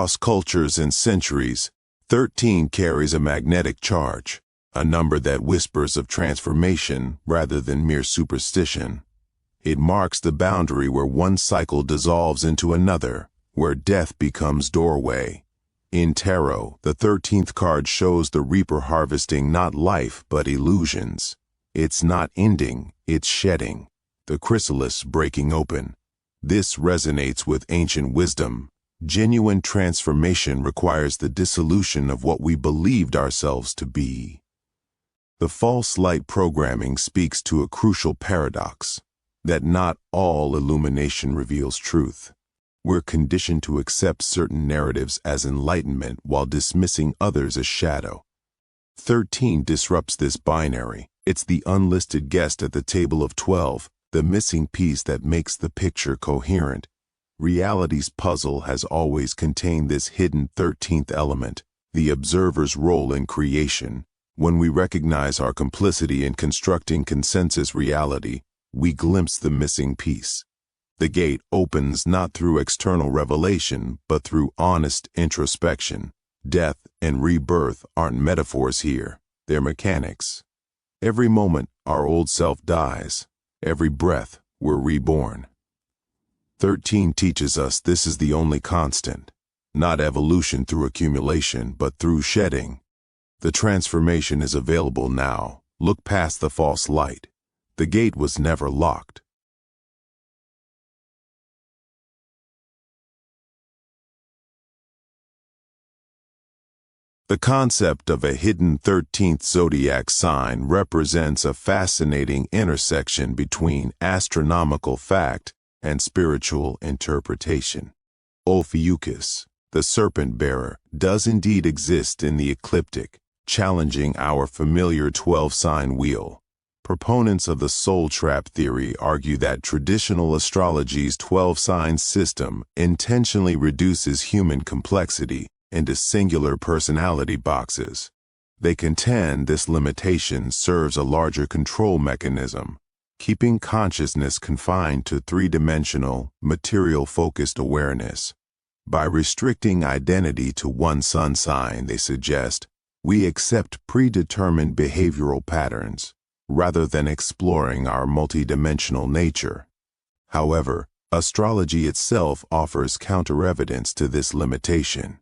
Across cultures and centuries, 13 carries a magnetic charge, a number that whispers of transformation rather than mere superstition. It marks the boundary where one cycle dissolves into another, where death becomes doorway. In tarot, the 13th card shows the reaper harvesting not life but illusions. It's not ending, it's shedding, the chrysalis breaking open. This resonates with ancient wisdom. Genuine transformation requires the dissolution of what we believed ourselves to be. The false light programming speaks to a crucial paradox, that not all illumination reveals truth. We're conditioned to accept certain narratives as enlightenment while dismissing others as shadow. 13 disrupts this binary. It's the unlisted guest at the table of 12, the missing piece that makes the picture coherent. Reality's puzzle has always contained this hidden 13th element, the observer's role in creation. When we recognize our complicity in constructing consensus reality, we glimpse the missing piece. The gate opens not through external revelation, but through honest introspection. Death and rebirth aren't metaphors here, they're mechanics. Every moment, our old self dies. Every breath, we're reborn. 13 teaches us this is the only constant, not evolution through accumulation, but through shedding. The transformation is available now. Look past the false light. The gate was never locked. The concept of a hidden 13th zodiac sign represents a fascinating intersection between astronomical fact and spiritual interpretation. Ophiuchus, the serpent bearer, does indeed exist in the ecliptic, challenging our familiar 12-sign wheel. Proponents of the soul trap theory argue that traditional astrology's 12-sign system intentionally reduces human complexity into singular personality boxes. They contend this limitation serves a larger control mechanism, keeping consciousness confined to three-dimensional, material-focused awareness. By restricting identity to one sun sign, they suggest, we accept predetermined behavioral patterns, rather than exploring our multidimensional nature. However, astrology itself offers counter-evidence to this limitation.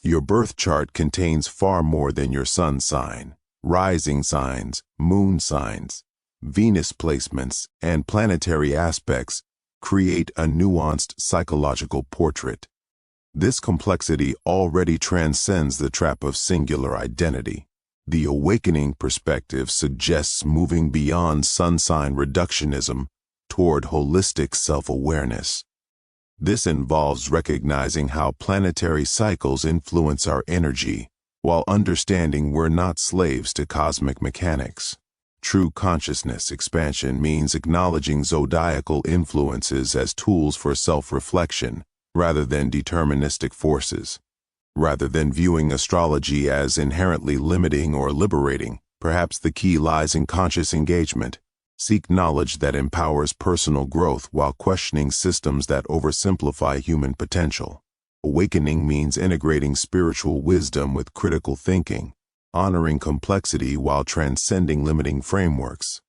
Your birth chart contains far more than your sun sign. Rising signs, moon signs, Venus placements, and planetary aspects create a nuanced psychological portrait. This complexity already transcends the trap of singular identity. The awakening perspective suggests moving beyond sun sign reductionism toward holistic self-awareness. This involves recognizing how planetary cycles influence our energy, while understanding we're not slaves to cosmic mechanics. True consciousness expansion means acknowledging zodiacal influences as tools for self-reflection, rather than deterministic forces. Rather than viewing astrology as inherently limiting or liberating, perhaps the key lies in conscious engagement. Seek knowledge that empowers personal growth while questioning systems that oversimplify human potential. Awakening means integrating spiritual wisdom with critical thinking, honoring complexity while transcending limiting frameworks.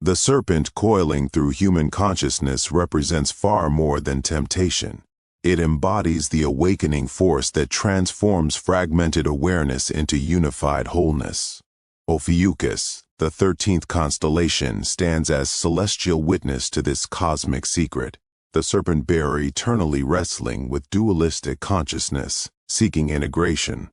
The serpent coiling through human consciousness represents far more than temptation. It embodies the awakening force that transforms fragmented awareness into unified wholeness. Ophiuchus, the 13th constellation, stands as celestial witness to this cosmic secret, the serpent bearer eternally wrestling with dualistic consciousness, seeking integration.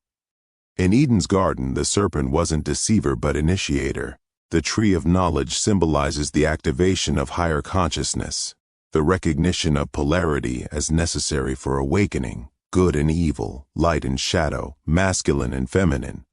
In Eden's garden, the serpent wasn't deceiver but initiator. The tree of knowledge symbolizes the activation of higher consciousness, the recognition of polarity as necessary for awakening, good and evil, light and shadow, masculine and feminine.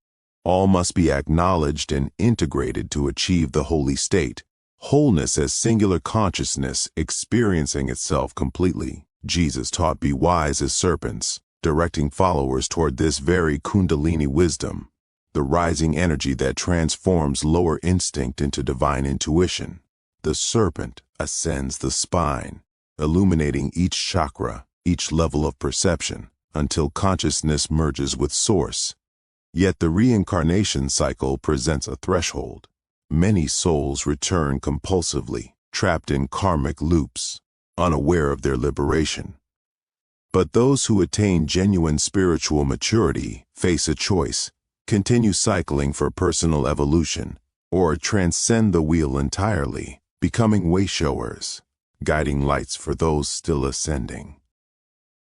All must be acknowledged and integrated to achieve the holy state, wholeness as singular consciousness experiencing itself completely. Jesus taught, be wise as serpents, directing followers toward this very Kundalini wisdom, the rising energy that transforms lower instinct into divine intuition. The serpent ascends the spine, illuminating each chakra, each level of perception, until consciousness merges with source. Yet the reincarnation cycle presents a threshold. Many souls return compulsively, trapped in karmic loops, unaware of their liberation. But those who attain genuine spiritual maturity face a choice: continue cycling for personal evolution, or transcend the wheel entirely, becoming wayshowers, guiding lights for those still ascending.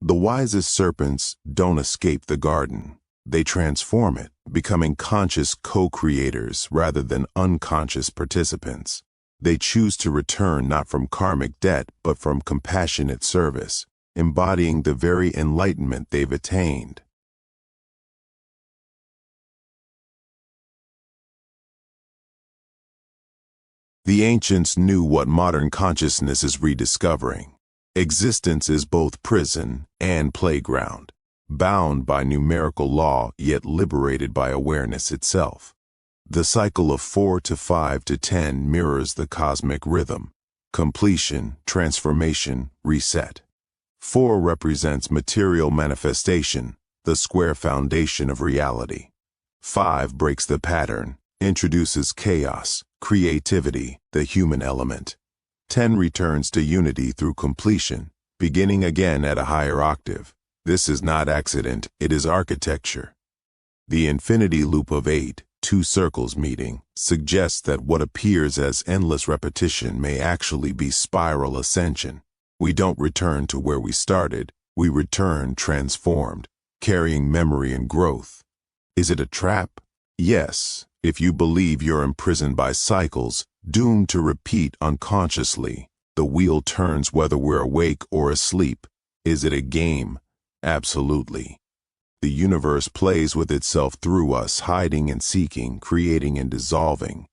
The wisest serpents don't escape the garden. They transform it, becoming conscious co-creators rather than unconscious participants. They choose to return not from karmic debt, but from compassionate service, embodying the very enlightenment they've attained. The ancients knew what modern consciousness is rediscovering. Existence is both prison and playground, bound by numerical law yet liberated by awareness itself. The cycle of 4 to 5 to 10 mirrors the cosmic rhythm: completion, transformation, reset. 4 represents material manifestation, the square foundation of reality. 5 breaks the pattern, introduces chaos, creativity, the human element. 10 returns to unity through completion, beginning again at a higher octave. This is not accident, it is architecture. The infinity loop of 8, 2 circles meeting, suggests that what appears as endless repetition may actually be spiral ascension. We don't return to where we started, we return transformed, carrying memory and growth. Is it a trap? Yes, if you believe you're imprisoned by cycles, doomed to repeat unconsciously. The wheel turns whether we're awake or asleep. Is it a game? Absolutely. The universe plays with itself through us, hiding and seeking, creating and dissolving.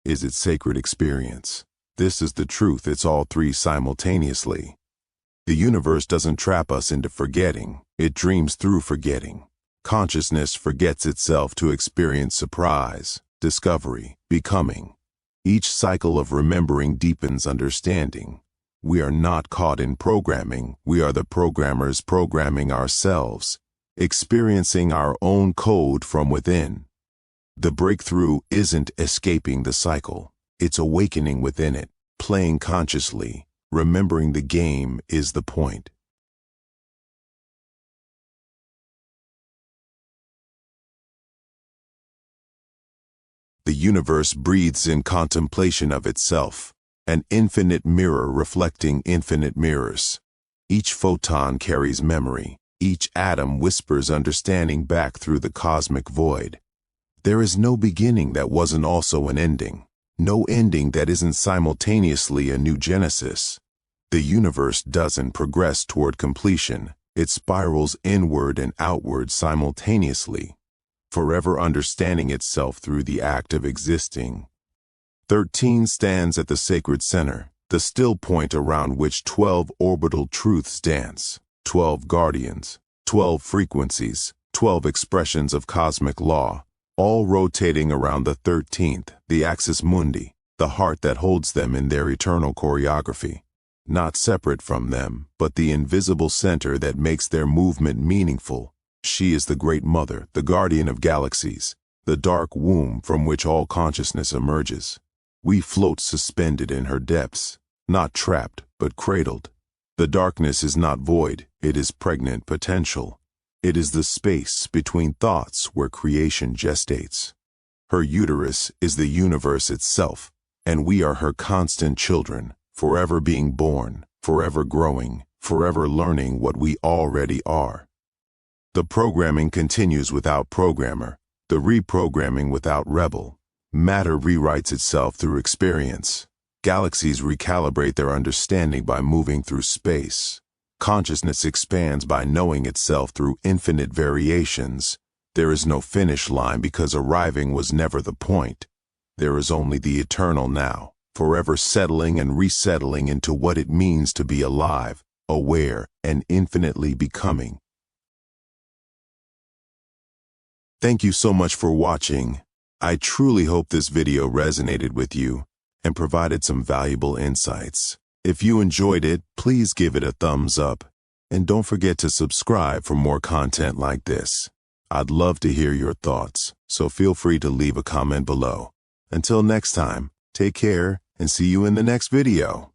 Is it sacred experience? This is the truth, it's all three simultaneously. The universe doesn't trap us into forgetting, it dreams through forgetting. Consciousness forgets itself to experience surprise, discovery, becoming. Each cycle of remembering deepens understanding. We are not caught in programming, we are the programmers programming ourselves, experiencing our own code from within. The breakthrough isn't escaping the cycle, it's awakening within it, playing consciously. Remembering the game is the point. The universe breathes in contemplation of itself, an infinite mirror reflecting infinite mirrors. Each photon carries memory, each atom whispers understanding back through the cosmic void. There is no beginning that wasn't also an ending, no ending that isn't simultaneously a new genesis. The universe doesn't progress toward completion, it spirals inward and outward simultaneously, forever understanding itself through the act of existing. 13 stands at the sacred center, the still point around which 12 orbital truths dance, 12 guardians, 12 frequencies, 12 expressions of cosmic law, all rotating around the 13th, the axis mundi, the heart that holds them in their eternal choreography. Not separate from them, but the invisible center that makes their movement meaningful. She is the Great Mother, the guardian of galaxies, the dark womb from which all consciousness emerges. We float suspended in her depths, not trapped, but cradled. The darkness is not void, it is pregnant potential. It is the space between thoughts where creation gestates. Her uterus is the universe itself, and we are her constant children, forever being born, forever growing, forever learning what we already are. The programming continues without programmer, the reprogramming without rebel. Matter rewrites itself through experience. Galaxies recalibrate their understanding by moving through space. Consciousness expands by knowing itself through infinite variations. There is no finish line because arriving was never the point. There is only the eternal now, forever settling and resettling into what it means to be alive, aware, and infinitely becoming. Thank you so much for watching. I truly hope this video resonated with you. and provided some valuable insights. If you enjoyed it, please give it a thumbs up. And don't forget to subscribe for more content like this. I'd love to hear your thoughts, so feel free to leave a comment below. Until next time, take care and see you in the next video.